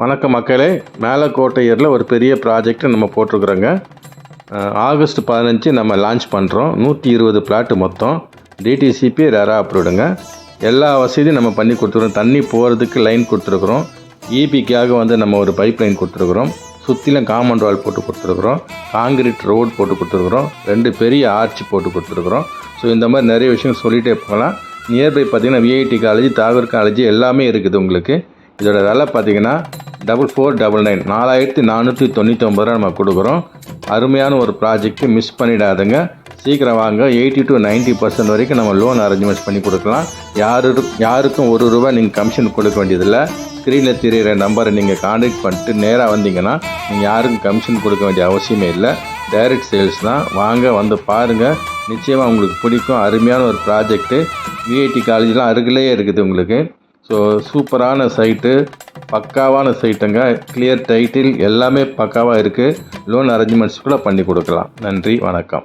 வணக்கம் மக்களே, மேலக்கோட்டையூரில் ஒரு பெரிய ப்ராஜெக்ட் நம்ம போட்டிருக்கிறோங்க. ஆகஸ்ட் 15 நம்ம லான்ச் பண்ணுறோம். 120 பிளாட்டு மொத்தம். டிடிசிபி ரெரா அப்ரூவ்டுங்க. எல்லா வசதியும் நம்ம பண்ணி கொடுத்துருக்கோம். தண்ணி போகிறதுக்கு லைன் கொடுத்துருக்குறோம். ஈபிக்காக நம்ம ஒரு பைப் லைன் கொடுத்துருக்குறோம். சுற்றிலும் காம்பவுண்ட் வால் போட்டு கொடுத்துருக்குறோம். காங்கிரீட் ரோடு போட்டு கொடுத்துருக்குறோம். 2 பெரிய ஆர்ச்சி போட்டு கொடுத்துருக்குறோம். ஸோ இந்த மாதிரி நிறைய விஷயம் சொல்லிகிட்டே போகலாம். நியர்பை பார்த்திங்கன்னா விஐடி காலேஜ், தாகூர் காலேஜ் எல்லாமே இருக்குது உங்களுக்கு. இதோட விலை பார்த்திங்கன்னா 4499 4499 நம்ம கொடுக்குறோம். அருமையான ஒரு ப்ராஜெக்ட், மிஸ் பண்ணிடாதுங்க. சீக்கிரம் வாங்க. 80 to 90% வரைக்கும் நம்ம லோன் அரேஞ்ச்மெண்ட்ஸ் பண்ணி கொடுக்கலாம். யாருக்கும் ₹1 நீங்கள் கமிஷன் கொடுக்க வேண்டியதில்லை. ஸ்க்ரீனில் தெரிகிற நம்பரை நீங்கள் கான்டாக்ட் பண்ணிட்டு நேராக வந்தீங்கன்னா நீங்கள் யாருக்கும் கமிஷன் கொடுக்க வேண்டிய அவசியமே இல்லை. டைரக்ட் சேல்ஸ் தான். வாங்க, வந்து பாருங்கள். நிச்சயமாக உங்களுக்கு பிடிக்கும். அருமையான ஒரு ப்ராஜெக்ட்டு. விஐடி காலேஜ்லாம் அருகிலேயே இருக்குது உங்களுக்கு. ஸோ சூப்பரான சைட்டு, பக்காவான சைட்டுங்க. கிளியர் டைட்டில் எல்லாமே பக்காவாக இருக்குது. லோன் அரேஞ்ச்மெண்ட்ஸ் கூட பண்ணி கொடுக்கலாம். நன்றி, வணக்கம்.